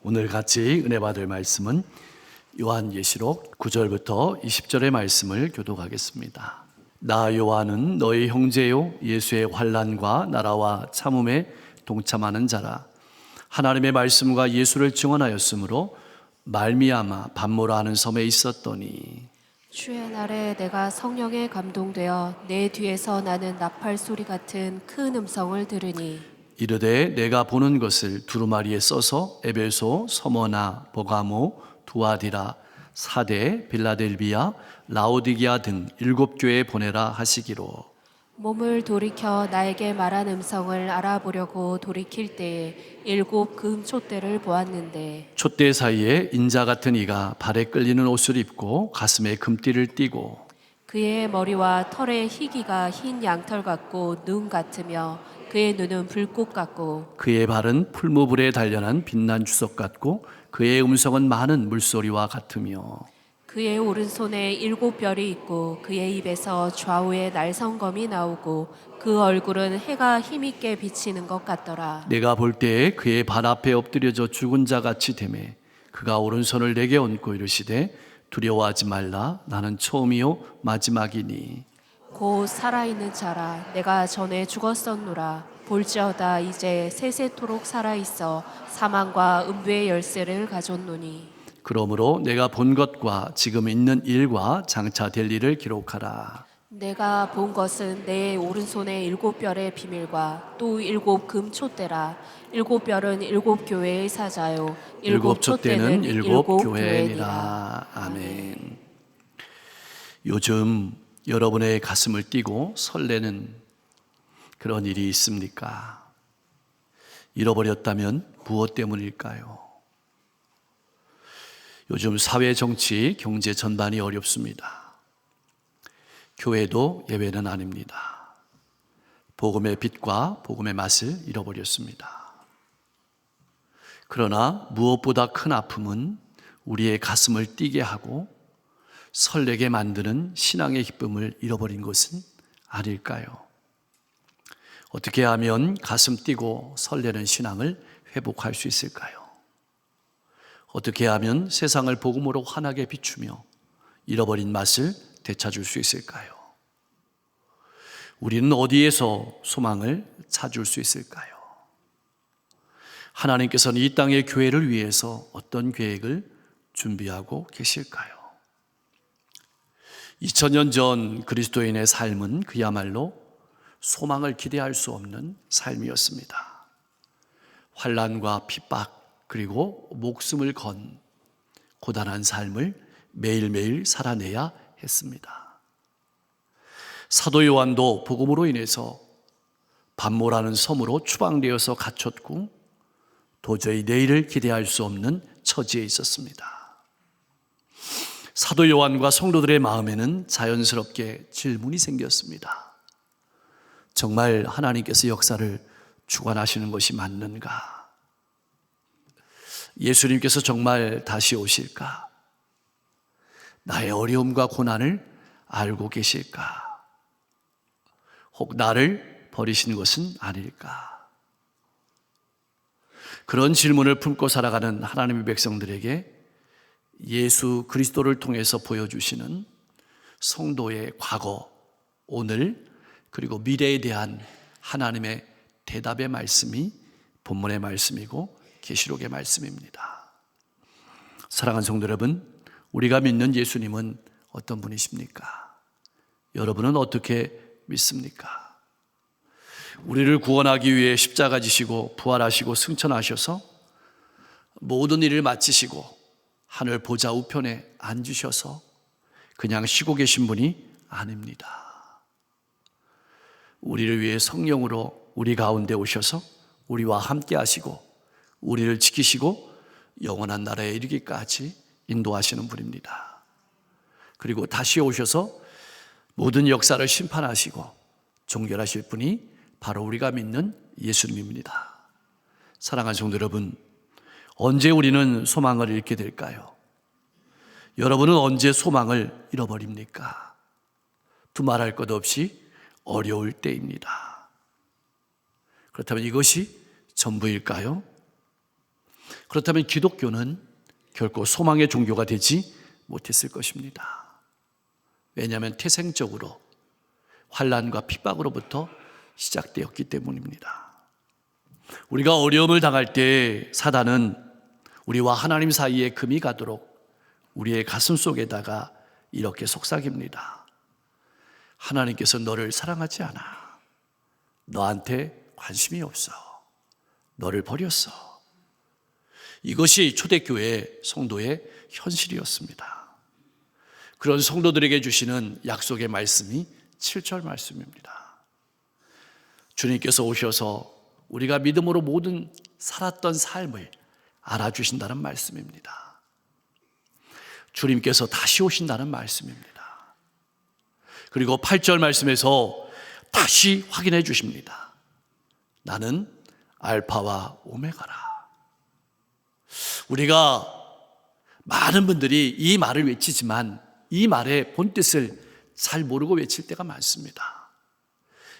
오늘 같이 은혜 받을 말씀은 요한계시록 9절부터 20절의 말씀을 교독하겠습니다. 나 요한은 너희 형제요 예수의 환난과 나라와 참음에 동참하는 자라. 하나님의 말씀과 예수를 증언하였으므로 말미암아 밤모라 하는 섬에 있었더니 주의 날에 내가 성령에 감동되어 내 뒤에서 나는 나팔 소리 같은 큰 음성을 들으니 이르되 내가 보는 것을 두루마리에 써서 에베소, 서머나, 버가모, 두아디라, 사대, 빌라델비아, 라오디게아 등 7교회에 보내라 하시기로. 몸을 돌이켜 나에게 말한 음성을 알아보려고 돌이킬 때에 7 금촛대를 보았는데 촛대 사이에 인자 같은 이가 발에 끌리는 옷을 입고 가슴에 금띠를 띠고 그의 머리와 털의 희기가 흰 양털 같고 눈 같으며 그의 눈은 불꽃 같고 그의 발은 풀무불에 단련한 빛난 주석 같고 그의 음성은 많은 물소리와 같으며 그의 오른손에 7 별이 있고 그의 입에서 좌우에 날성검이 나오고 그 얼굴은 해가 힘있게 비치는 것 같더라. 내가 볼 때에 그의 발 앞에 엎드려져 죽은 자 같이 되매 그가 오른손을 내게 얹고 이르시되 두려워하지 말라 나는 처음이요 마지막이니 곧 살아있는 자라 내가 전에 죽었었노라. 볼지어다 이제 세세토록 살아있어 사망과 음부의 열쇠를 가졌노니 그러므로 내가 본 것과 지금 있는 일과 장차 될 일을 기록하라. 내가 본 것은 내 오른손의 7 별의 비밀과 또 7 금촛대라. 7 별은 7 교회의 사자요 7 촛대는 촛대는 7 7 교회니라. 교회니라. 아멘. 요즘 여러분의 가슴을 뛰고 설레는 그런 일이 있습니까? 잃어버렸다면 무엇 때문일까요? 요즘 사회, 정치, 경제 전반이 어렵습니다. 교회도 예외는 아닙니다. 복음의 빛과 복음의 맛을 잃어버렸습니다. 그러나 무엇보다 큰 아픔은 우리의 가슴을 뛰게 하고 설레게 만드는 신앙의 기쁨을 잃어버린 것은 아닐까요? 어떻게 하면 가슴 뛰고 설레는 신앙을 회복할 수 있을까요? 어떻게 하면 세상을 복음으로 환하게 비추며 잃어버린 맛을 되찾을 수 있을까요? 우리는 어디에서 소망을 찾을 수 있을까요? 하나님께서는 이 땅의 교회를 위해서 어떤 계획을 준비하고 계실까요? 2000년 전 그리스도인의 삶은 그야말로 소망을 기대할 수 없는 삶이었습니다. 환난과 핍박 그리고 목숨을 건 고단한 삶을 매일매일 살아내야 했습니다. 사도 요한도 복음으로 인해서 밤모라는 섬으로 추방되어서 갇혔고 도저히 내일을 기대할 수 없는 처지에 있었습니다. 사도 요한과 성도들의 마음에는 자연스럽게 질문이 생겼습니다. 정말 하나님께서 역사를 주관하시는 것이 맞는가? 예수님께서 정말 다시 오실까? 나의 어려움과 고난을 알고 계실까? 혹 나를 버리시는 것은 아닐까? 그런 질문을 품고 살아가는 하나님의 백성들에게 예수 그리스도를 통해서 보여주시는 성도의 과거, 오늘, 그리고 미래에 대한 하나님의 대답의 말씀이 본문의 말씀이고 계시록의 말씀입니다. 사랑하는 성도 여러분, 우리가 믿는 예수님은 어떤 분이십니까? 여러분은 어떻게 믿습니까? 우리를 구원하기 위해 십자가 지시고 부활하시고 승천하셔서 모든 일을 마치시고 하늘 보좌 우편에 앉으셔서 그냥 쉬고 계신 분이 아닙니다. 우리를 위해 성령으로 우리 가운데 오셔서 우리와 함께 하시고 우리를 지키시고 영원한 나라에 이르기까지 인도하시는 분입니다. 그리고 다시 오셔서 모든 역사를 심판하시고 종결하실 분이 바로 우리가 믿는 예수님입니다. 사랑하는 성도 여러분, 언제 우리는 소망을 잃게 될까요? 여러분은 언제 소망을 잃어버립니까? 두말할 것 없이 어려울 때입니다. 그렇다면 이것이 전부일까요? 그렇다면 기독교는 결코 소망의 종교가 되지 못했을 것입니다. 왜냐하면 태생적으로 환난과 핍박으로부터 시작되었기 때문입니다. 우리가 어려움을 당할 때 사단은 우리와 하나님 사이에 금이 가도록 우리의 가슴 속에다가 이렇게 속삭입니다. 하나님께서 너를 사랑하지 않아. 너한테 관심이 없어. 너를 버렸어. 이것이 초대교회 성도의 현실이었습니다. 그런 성도들에게 주시는 약속의 말씀이 7절 말씀입니다. 주님께서 오셔서 우리가 믿음으로 모든 살았던 삶을 알아주신다는 말씀입니다. 주님께서 다시 오신다는 말씀입니다. 그리고 8절 말씀에서 다시 확인해 주십니다. 나는 알파와 오메가라. 우리가 많은 분들이 이 말을 외치지만 이 말의 본뜻을 잘 모르고 외칠 때가 많습니다.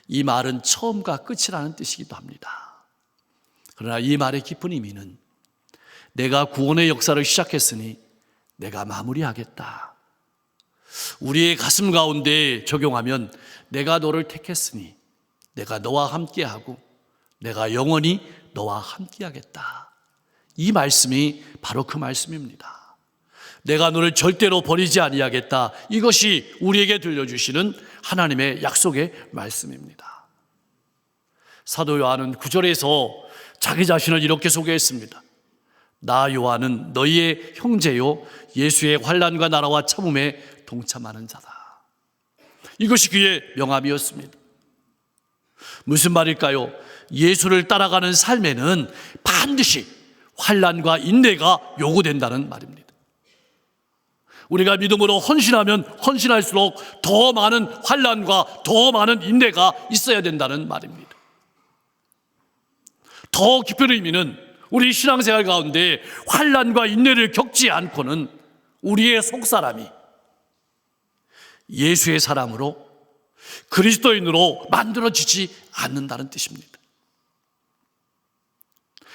이 말은 처음과 끝이라는 뜻이기도 합니다. 그러나 이 말의 깊은 의미는 내가 구원의 역사를 시작했으니 내가 마무리하겠다. 우리의 가슴 가운데 적용하면 내가 너를 택했으니 내가 너와 함께하고 내가 영원히 너와 함께하겠다. 이 말씀이 바로 그 말씀입니다. 내가 너를 절대로 버리지 아니하겠다. 이것이 우리에게 들려주시는 하나님의 약속의 말씀입니다. 사도 요한은 9절에서 자기 자신을 이렇게 소개했습니다. 나 요한은 너희의 형제요 예수의 환난과 나라와 참음에 동참하는 자다. 이것이 그의 명함이었습니다. 무슨 말일까요? 예수를 따라가는 삶에는 반드시 환난과 인내가 요구된다는 말입니다. 우리가 믿음으로 헌신하면 헌신할수록 더 많은 환난과 더 많은 인내가 있어야 된다는 말입니다. 더 깊은 의미는 우리 신앙생활 가운데 환난과 인내를 겪지 않고는 우리의 속사람이 예수의 사람으로 그리스도인으로 만들어지지 않는다는 뜻입니다.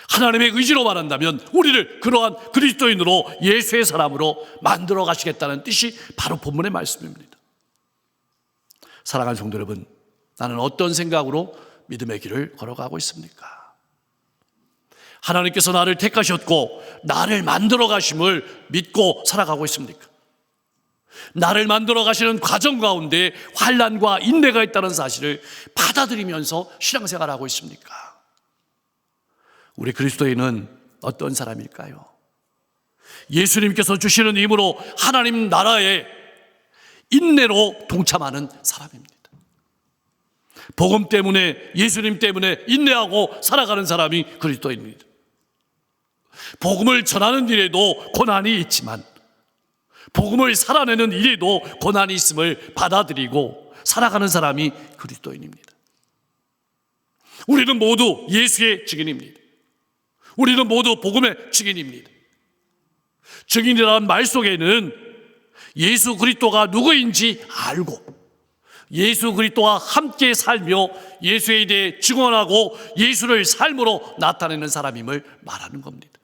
하나님의 의지로 말한다면 우리를 그러한 그리스도인으로 예수의 사람으로 만들어 가시겠다는 뜻이 바로 본문의 말씀입니다. 사랑하는 성도 여러분, 나는 어떤 생각으로 믿음의 길을 걸어가고 있습니까? 하나님께서 나를 택하셨고 나를 만들어 가심을 믿고 살아가고 있습니까? 나를 만들어 가시는 과정 가운데 환난과 인내가 있다는 사실을 받아들이면서 신앙생활하고 있습니까? 우리 그리스도인은 어떤 사람일까요? 예수님께서 주시는 힘으로 하나님 나라의 인내로 동참하는 사람입니다. 복음 때문에, 예수님 때문에 인내하고 살아가는 사람이 그리스도인입니다. 복음을 전하는 일에도 고난이 있지만 복음을 살아내는 일에도 고난이 있음을 받아들이고 살아가는 사람이 그리스도인입니다. 우리는 모두 예수의 증인입니다. 우리는 모두 복음의 증인입니다. 증인이라는 말 속에는 예수 그리스도가 누구인지 알고 예수 그리스도와 함께 살며 예수에 대해 증언하고 예수를 삶으로 나타내는 사람임을 말하는 겁니다.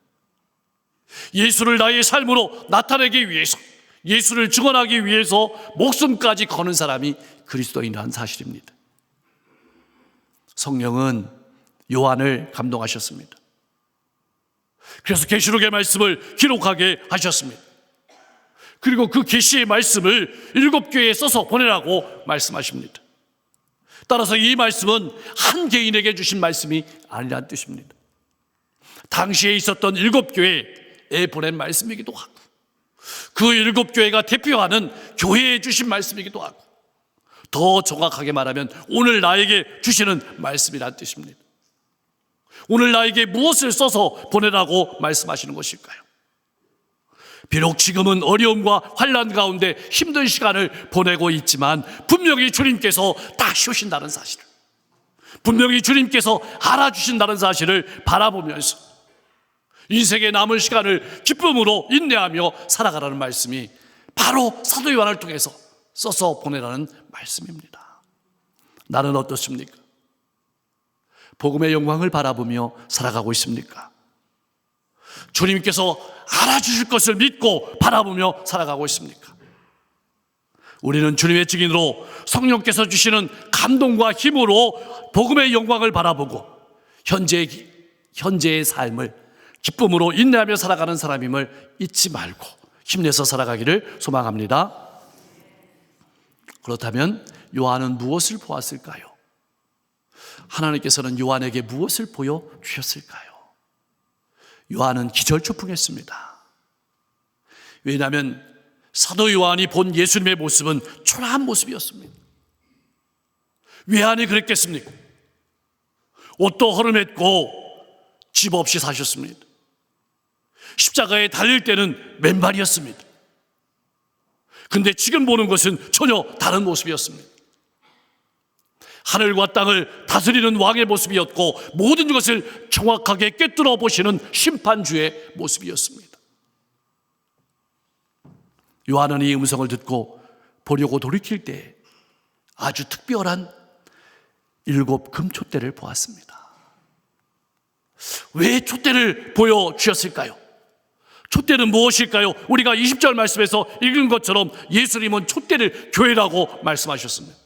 예수를 나의 삶으로 나타내기 위해서, 예수를 증언하기 위해서 목숨까지 거는 사람이 그리스도인이라는 사실입니다. 성령은 요한을 감동하셨습니다. 그래서 계시록의 말씀을 기록하게 하셨습니다. 그리고 그 계시의 말씀을 7교회에 써서 보내라고 말씀하십니다. 따라서 이 말씀은 한 개인에게 주신 말씀이 아니라는 뜻입니다. 당시에 있었던 7교회에 보낸 말씀이기도 하고 그 7교회가 대표하는 교회에 주신 말씀이기도 하고 더 정확하게 말하면 오늘 나에게 주시는 말씀이라는 뜻입니다. 오늘 나에게 무엇을 써서 보내라고 말씀하시는 것일까요? 비록 지금은 어려움과 환난 가운데 힘든 시간을 보내고 있지만 분명히 주님께서 다시 오신다는 사실을, 분명히 주님께서 알아주신다는 사실을 바라보면서 인생의 남은 시간을 기쁨으로 인내하며 살아가라는 말씀이 바로 사도 요한을 통해서 써서 보내라는 말씀입니다. 나는 어떻습니까? 복음의 영광을 바라보며 살아가고 있습니까? 주님께서 알아주실 것을 믿고 바라보며 살아가고 있습니까? 우리는 주님의 증인으로 성령께서 주시는 감동과 힘으로 복음의 영광을 바라보고 현재의 삶을 기쁨으로 인내하며 살아가는 사람임을 잊지 말고 힘내서 살아가기를 소망합니다. 그렇다면 요한은 무엇을 보았을까요? 하나님께서는 요한에게 무엇을 보여주셨을까요? 요한은 기절초풍했습니다. 왜냐하면 사도 요한이 본 예수님의 모습은 초라한 모습이었습니다. 왜 안이 그랬겠습니까? 옷도 허름했고 집 없이 사셨습니다. 십자가에 달릴 때는 맨발이었습니다. 근데 지금 보는 것은 전혀 다른 모습이었습니다. 하늘과 땅을 다스리는 왕의 모습이었고 모든 것을 정확하게 꿰뚫어 보시는 심판주의 모습이었습니다. 요한은 이 음성을 듣고 보려고 돌이킬 때 아주 특별한 7 금촛대를 보았습니다. 왜 촛대를 보여주셨을까요? 촛대는 무엇일까요? 우리가 20절 말씀에서 읽은 것처럼 예수님은 촛대를 교회라고 말씀하셨습니다.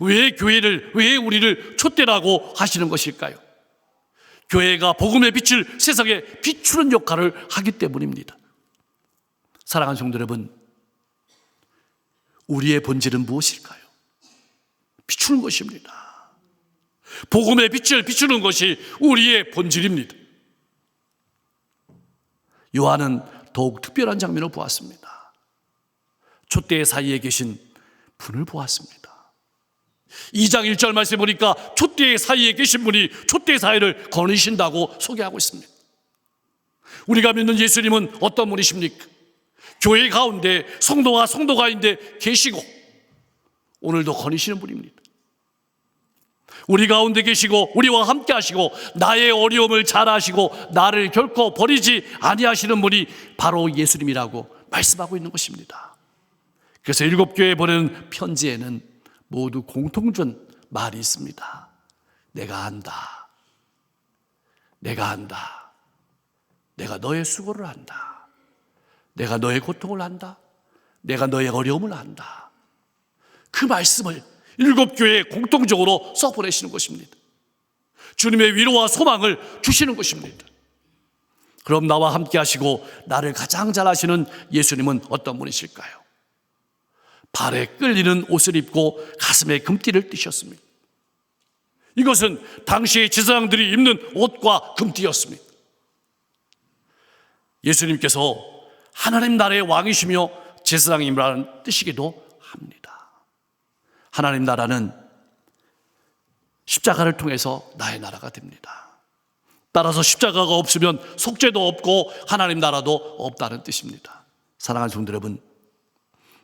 왜 우리를 촛대라고 하시는 것일까요? 교회가 복음의 빛을 세상에 비추는 역할을 하기 때문입니다. 사랑하는 성도 여러분, 우리의 본질은 무엇일까요? 비추는 것입니다. 복음의 빛을 비추는 것이 우리의 본질입니다. 요한은 더욱 특별한 장면을 보았습니다. 촛대 사이에 계신 분을 보았습니다. 2장 1절 말씀에 보니까 촛대 사이에 계신 분이 촛대 사이를 거니신다고 소개하고 있습니다. 우리가 믿는 예수님은 어떤 분이십니까? 교회 가운데 성도가 성도 가운데 계시고 오늘도 거니시는 분입니다. 우리 가운데 계시고 우리와 함께 하시고 나의 어려움을 잘 아시고 나를 결코 버리지 아니하시는 분이 바로 예수님이라고 말씀하고 있는 것입니다. 그래서 7교회에 보내는 편지에는 모두 공통된 말이 있습니다. 내가 안다. 내가 안다. 내가 너의 수고를 안다. 내가 너의 고통을 안다. 내가 너의 어려움을 안다. 그 말씀을 7교회에 공통적으로 써보내시는 것입니다. 주님의 위로와 소망을 주시는 것입니다. 그럼 나와 함께 하시고 나를 가장 잘 아시는 예수님은 어떤 분이실까요? 발에 끌리는 옷을 입고 가슴에 금띠를 띠셨습니다. 이것은 당시의 제사장들이 입는 옷과 금띠였습니다. 예수님께서 하나님 나라의 왕이시며 제사장이라는 뜻이기도 합니다. 하나님 나라는 십자가를 통해서 나의 나라가 됩니다. 따라서 십자가가 없으면 속죄도 없고 하나님 나라도 없다는 뜻입니다. 사랑하는 성도 여러분,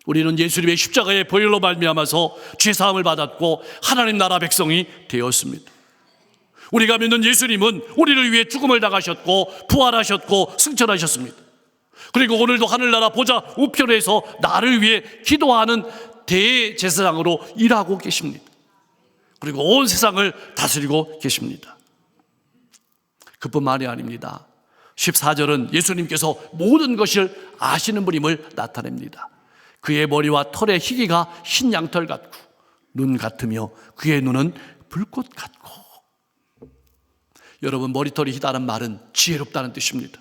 우리는 예수님의 십자가의 보혈로 말미암아서 죄사함을 받았고 하나님 나라 백성이 되었습니다. 우리가 믿는 예수님은 우리를 위해 죽음을 당하셨고 부활하셨고 승천하셨습니다. 그리고 오늘도 하늘나라 보좌 우편에서 나를 위해 기도하는 대제사장으로 일하고 계십니다. 그리고 온 세상을 다스리고 계십니다. 그뿐만이 아닙니다. 14절은 예수님께서 모든 것을 아시는 분임을 나타냅니다. 그의 머리와 털의 희기가 흰 양털 같고 눈 같으며 그의 눈은 불꽃 같고. 여러분, 머리털이 희다는 말은 지혜롭다는 뜻입니다.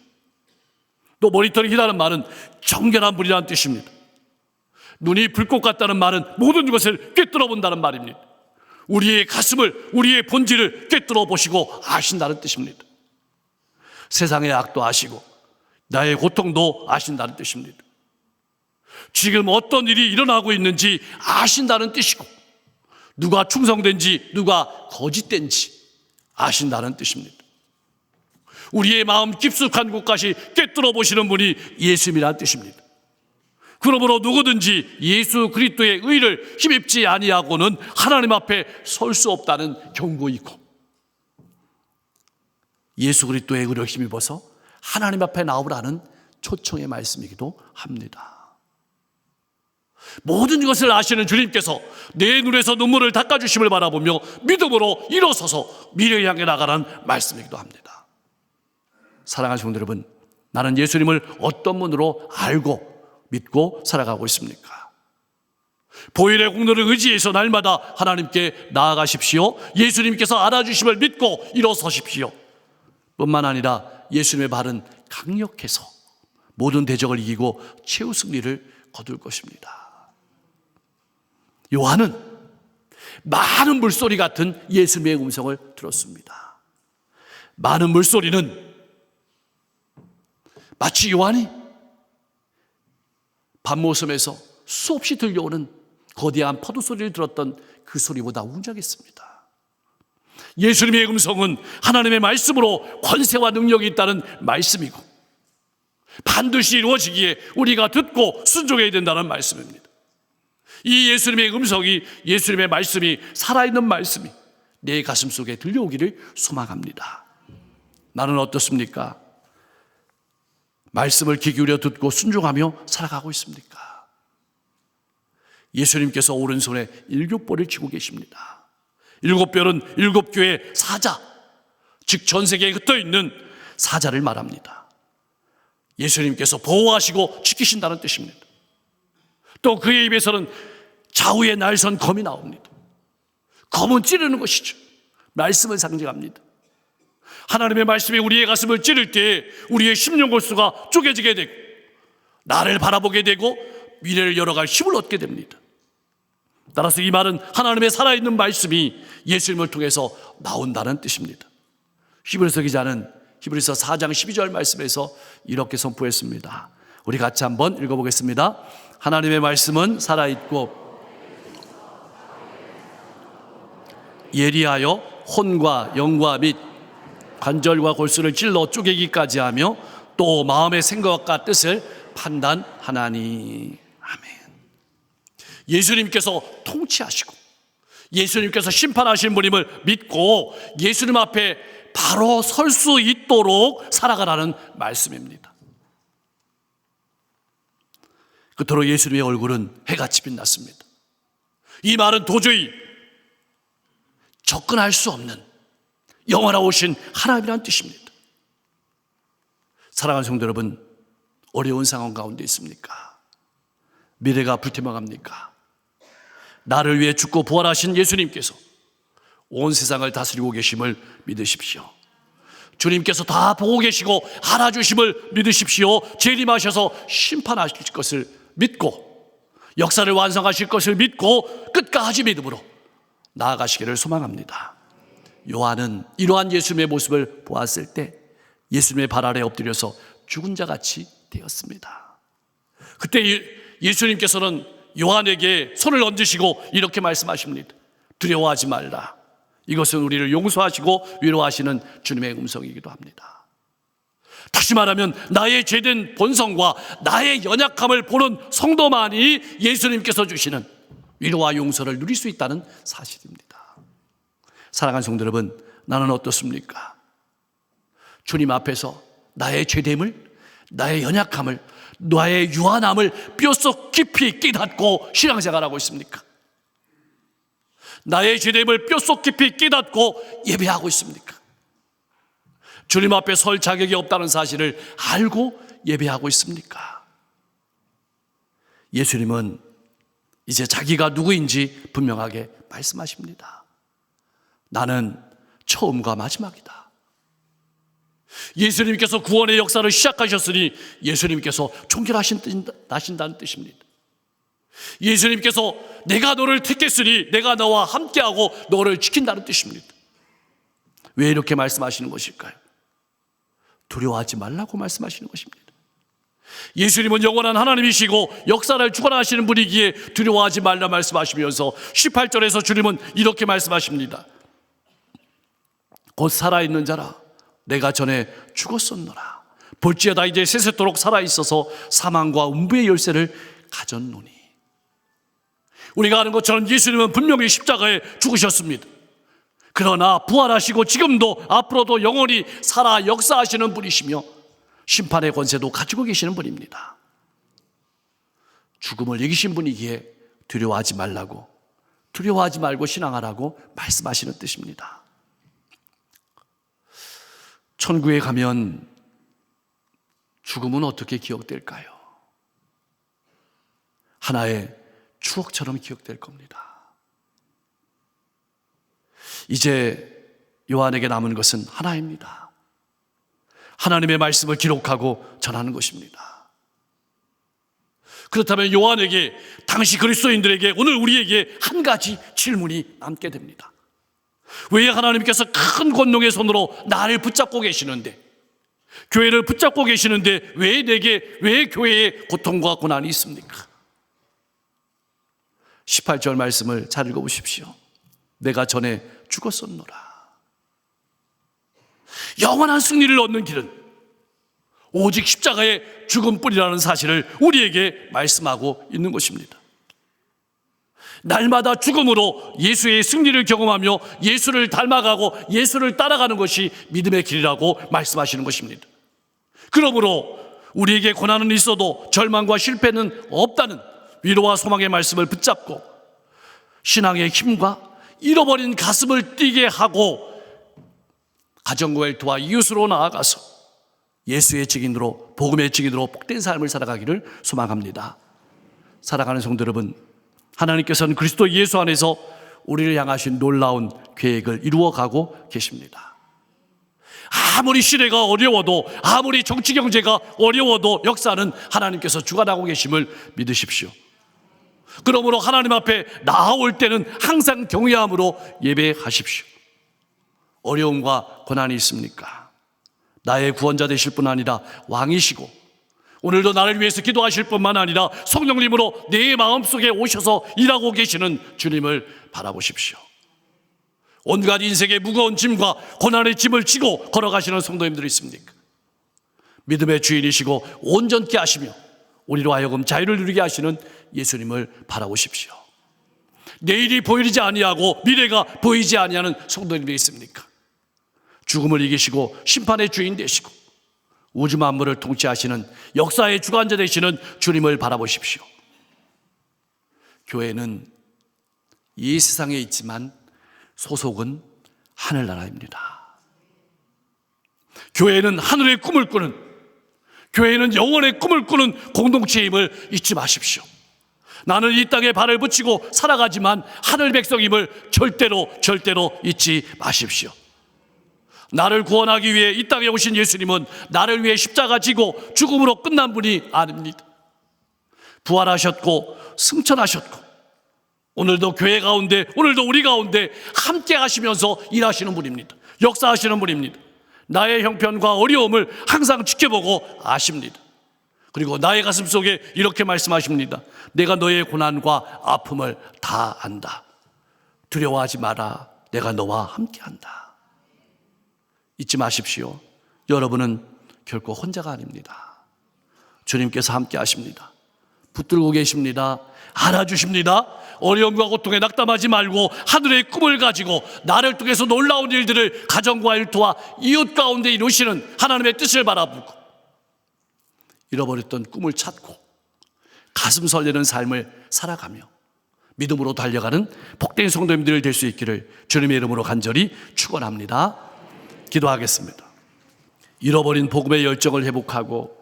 또 머리털이 희다는 말은 정결한 분이라는 뜻입니다. 눈이 불꽃 같다는 말은 모든 것을 꿰뚫어 본다는 말입니다. 우리의 가슴을, 우리의 본질을 꿰뚫어 보시고 아신다는 뜻입니다. 세상의 악도 아시고 나의 고통도 아신다는 뜻입니다. 지금 어떤 일이 일어나고 있는지 아신다는 뜻이고 누가 충성된지 누가 거짓된지 아신다는 뜻입니다. 우리의 마음 깊숙한 곳까지 꿰뚫어 보시는 분이 예수님이라는 뜻입니다. 그러므로 누구든지 예수 그리스도의 의를 힘입지 아니하고는 하나님 앞에 설 수 없다는 경고이고 예수 그리스도의 의를 힘입어서 하나님 앞에 나오라는 초청의 말씀이기도 합니다. 모든 것을 아시는 주님께서 내 눈에서 눈물을 닦아주심을 바라보며 믿음으로 일어서서 미래를 향해 나가라는 말씀이기도 합니다. 사랑하는 성도 여러분, 나는 예수님을 어떤 분으로 알고 믿고 살아가고 있습니까? 보혈의 공로를 의지해서 날마다 하나님께 나아가십시오. 예수님께서 알아주심을 믿고 일어서십시오. 뿐만 아니라 예수님의 발은 강력해서 모든 대적을 이기고 최후 승리를 거둘 것입니다. 요한은 많은 물소리 같은 예수님의 음성을 들었습니다. 많은 물소리는 마치 요한이 밤모섬에서 수없이 들려오는 거대한 파도소리를 들었던 그 소리보다 웅장했습니다. 예수님의 음성은 하나님의 말씀으로 권세와 능력이 있다는 말씀이고 반드시 이루어지기에 우리가 듣고 순종해야 된다는 말씀입니다. 이 예수님의 음성이, 예수님의 말씀이, 살아있는 말씀이 내 가슴 속에 들려오기를 소망합니다. 나는 어떻습니까? 말씀을 귀 기울여 듣고 순종하며 살아가고 있습니까? 예수님께서 오른손에 7벌을 쥐고 계십니다. 7별은 7교회 사자, 즉 전 세계에 흩어 있는 사자를 말합니다. 예수님께서 보호하시고 지키신다는 뜻입니다. 또 그의 입에서는 좌우의 날선 검이 나옵니다. 검은 찌르는 것이죠. 말씀을 상징합니다. 하나님의 말씀이 우리의 가슴을 찌를 때 우리의 심령골수가 쪼개지게 되고 나를 바라보게 되고 미래를 열어갈 힘을 얻게 됩니다. 따라서 이 말은 하나님의 살아있는 말씀이 예수님을 통해서 나온다는 뜻입니다. 히브리서 기자는 히브리서 4장 12절 말씀에서 이렇게 선포했습니다. 우리 같이 한번 읽어보겠습니다. 하나님의 말씀은 살아있고 예리하여 혼과 영과 및 관절과 골수를 찔러 쪼개기까지 하며 또 마음의 생각과 뜻을 판단하나니. 아멘. 예수님께서 통치하시고 예수님께서 심판하신 분임을 믿고 예수님 앞에 바로 설 수 있도록 살아가라는 말씀입니다. 그토록 예수님의 얼굴은 해같이 빛났습니다. 이 말은 도저히 접근할 수 없는 영원하오신 하나님이라는 뜻입니다. 사랑하는 성도 여러분, 어려운 상황 가운데 있습니까? 미래가 불투명합니까? 나를 위해 죽고 부활하신 예수님께서 온 세상을 다스리고 계심을 믿으십시오. 주님께서 다 보고 계시고 알아주심을 믿으십시오. 재림하셔서 심판하실 것을 믿고 역사를 완성하실 것을 믿고 끝까지 믿음으로 나아가시기를 소망합니다. 요한은 이러한 예수님의 모습을 보았을 때 예수님의 발 아래 엎드려서 죽은 자같이 되었습니다. 그때 예수님께서는 요한에게 손을 얹으시고 이렇게 말씀하십니다. 두려워하지 말라. 이것은 우리를 용서하시고 위로하시는 주님의 음성이기도 합니다. 다시 말하면 나의 죄된 본성과 나의 연약함을 보는 성도만이 예수님께서 주시는 위로와 용서를 누릴 수 있다는 사실입니다. 사랑하는 성도 여러분, 나는 어떻습니까? 주님 앞에서 나의 죄됨을, 나의 연약함을, 나의 유한함을 뼛속 깊이 깨닫고 신앙생활하고 있습니까? 나의 죄됨을 뼛속 깊이 깨닫고 예배하고 있습니까? 주님 앞에 설 자격이 없다는 사실을 알고 예배하고 있습니까? 예수님은 이제 자기가 누구인지 분명하게 말씀하십니다. 나는 처음과 마지막이다. 예수님께서 구원의 역사를 시작하셨으니 예수님께서 종결하신다는 뜻입니다. 예수님께서 내가 너를 택했으니 내가 너와 함께하고 너를 지킨다는 뜻입니다. 왜 이렇게 말씀하시는 것일까요? 두려워하지 말라고 말씀하시는 것입니다. 예수님은 영원한 하나님이시고 역사를 주관하시는 분이기에 두려워하지 말라 말씀하시면서 18절에서 주님은 이렇게 말씀하십니다. 곧 살아있는 자라 내가 전에 죽었었노라. 볼지어다 이제 세세토록 살아있어서 사망과 음부의 열쇠를 가졌노니. 우리가 아는 것처럼 예수님은 분명히 십자가에 죽으셨습니다. 그러나 부활하시고 지금도 앞으로도 영원히 살아 역사하시는 분이시며 심판의 권세도 가지고 계시는 분입니다. 죽음을 이기신 분이기에 두려워하지 말라고, 두려워하지 말고 신앙하라고 말씀하시는 뜻입니다. 천국에 가면 죽음은 어떻게 기억될까요? 하나의 추억처럼 기억될 겁니다. 이제 요한에게 남은 것은 하나입니다. 하나님의 말씀을 기록하고 전하는 것입니다. 그렇다면 요한에게, 당시 그리스도인들에게, 오늘 우리에게 한 가지 질문이 남게 됩니다. 왜 하나님께서 큰 권능의 손으로 나를 붙잡고 계시는데, 교회를 붙잡고 계시는데 왜 교회에 고통과 고난이 있습니까? 18절 말씀을 잘 읽어보십시오. 내가 전에 죽었었노라. 영원한 승리를 얻는 길은 오직 십자가의 죽음뿐이라는 사실을 우리에게 말씀하고 있는 것입니다. 날마다 죽음으로 예수의 승리를 경험하며 예수를 닮아가고 예수를 따라가는 것이 믿음의 길이라고 말씀하시는 것입니다. 그러므로 우리에게 고난은 있어도 절망과 실패는 없다는 위로와 소망의 말씀을 붙잡고 신앙의 힘과 잃어버린 가슴을 뛰게 하고 가정과 일터와 이웃으로 나아가서 예수의 증인으로, 복음의 증인으로 복된 삶을 살아가기를 소망합니다. 사랑하는 성도 여러분, 하나님께서는 그리스도 예수 안에서 우리를 향하신 놀라운 계획을 이루어가고 계십니다. 아무리 시대가 어려워도, 아무리 정치 경제가 어려워도 역사는 하나님께서 주관하고 계심을 믿으십시오. 그러므로 하나님 앞에 나아올 때는 항상 경외함으로 예배하십시오. 어려움과 고난이 있습니까? 나의 구원자 되실 뿐 아니라 왕이시고 오늘도 나를 위해서 기도하실 뿐만 아니라 성령님으로 내 마음속에 오셔서 일하고 계시는 주님을 바라보십시오. 온갖 인생의 무거운 짐과 고난의 짐을 지고 걸어가시는 성도님들이 있습니까? 믿음의 주인이시고 온전케 하시며 우리로 하여금 자유를 누리게 하시는 예수님을 바라보십시오. 내일이 보이지 아니하고 미래가 보이지 아니하는 성도님들이 있습니까? 죽음을 이기시고 심판의 주인 되시고 우주 만물을 통치하시는 역사의 주관자 되시는 주님을 바라보십시오. 교회는 이 세상에 있지만 소속은 하늘나라입니다. 교회는 하늘의 꿈을 꾸는, 교회는 영원의 꿈을 꾸는 공동체임을 잊지 마십시오. 나는 이 땅에 발을 붙이고 살아가지만 하늘 백성임을 절대로 잊지 마십시오. 나를 구원하기 위해 이 땅에 오신 예수님은 나를 위해 십자가 지고 죽음으로 끝난 분이 아닙니다. 부활하셨고 승천하셨고 오늘도 교회 가운데, 오늘도 우리 가운데 함께 하시면서 일하시는 분입니다. 역사하시는 분입니다. 나의 형편과 어려움을 항상 지켜보고 아십니다. 그리고 나의 가슴 속에 이렇게 말씀하십니다. 내가 너의 고난과 아픔을 다 안다. 두려워하지 마라. 내가 너와 함께한다. 잊지 마십시오. 여러분은 결코 혼자가 아닙니다. 주님께서 함께 하십니다. 붙들고 계십니다. 알아주십니다. 어려움과 고통에 낙담하지 말고 하늘의 꿈을 가지고 나를 통해서 놀라운 일들을 가정과 일터와 이웃 가운데 이루시는 하나님의 뜻을 바라보고 잃어버렸던 꿈을 찾고 가슴 설레는 삶을 살아가며 믿음으로 달려가는 복된 성도님들 될 수 있기를 주님의 이름으로 간절히 축원합니다. 기도하겠습니다. 잃어버린 복음의 열정을 회복하고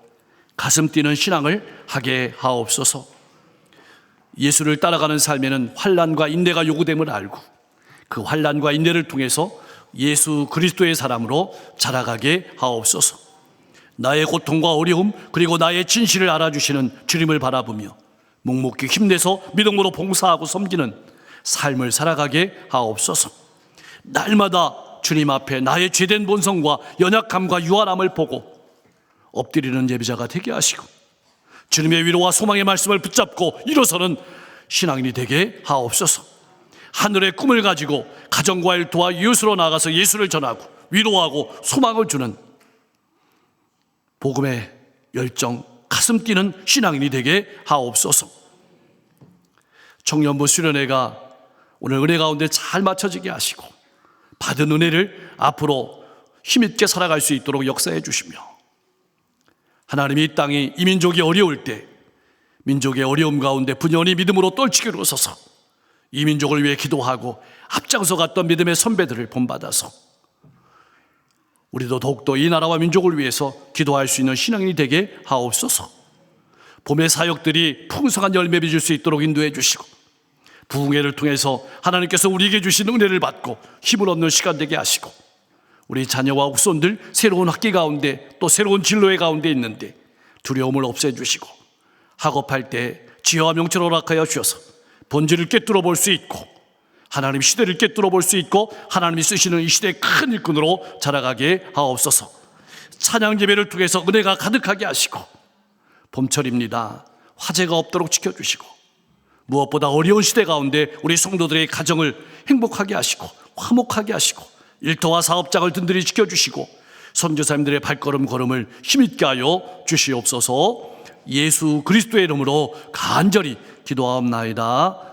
가슴 뛰는 신앙을 하게 하옵소서. 예수를 따라가는 삶에는 환난과 인내가 요구됨을 알고 그 환난과 인내를 통해서 예수 그리스도의 사람으로 자라가게 하옵소서. 나의 고통과 어려움 그리고 나의 진실을 알아주시는 주님을 바라보며 묵묵히 힘내서 믿음으로 봉사하고 섬기는 삶을 살아가게 하옵소서. 날마다 주님 앞에 나의 죄된 본성과 연약함과 유한함을 보고 엎드리는 예배자가 되게 하시고 주님의 위로와 소망의 말씀을 붙잡고 일어서는 신앙인이 되게 하옵소서. 하늘의 꿈을 가지고 가정과 일터와 이웃으로 나가서 예수를 전하고 위로하고 소망을 주는 복음의 열정, 가슴 뛰는 신앙인이 되게 하옵소서. 청년부 수련회가 오늘 은혜 가운데 잘 맞춰지게 하시고 받은 은혜를 앞으로 힘있게 살아갈 수 있도록 역사해 주시며 하나님이 이 땅이 이 민족이 어려울 때 민족의 어려움 가운데 분연히 믿음으로 떨치게 일어서서 이 민족을 위해 기도하고 앞장서 갔던 믿음의 선배들을 본받아서 우리도 더욱더 이 나라와 민족을 위해서 기도할 수 있는 신앙인이 되게 하옵소서. 봄의 사역들이 풍성한 열매 맺을 수 있도록 인도해 주시고, 부흥회를 통해서 하나님께서 우리에게 주신 은혜를 받고 힘을 얻는 시간 되게 하시고, 우리 자녀와 후손들 새로운 학기 가운데 또 새로운 진로의 가운데 있는데 두려움을 없애주시고, 학업할 때 지혜와 명철을 허락하여 주셔서 본질을 꿰뚫어 볼 수 있고, 하나님 시대를 꿰뚫어 볼 수 있고, 하나님이 쓰시는 이 시대의 큰 일꾼으로 자라가게 하옵소서. 찬양 예배를 통해서 은혜가 가득하게 하시고, 봄철입니다. 화재가 없도록 지켜주시고, 무엇보다 어려운 시대 가운데 우리 성도들의 가정을 행복하게 하시고 화목하게 하시고, 일터와 사업장을 든든히 지켜주시고, 선교사님들의 발걸음 걸음을 힘있게 하여 주시옵소서. 예수 그리스도의 이름으로 간절히 기도하옵나이다.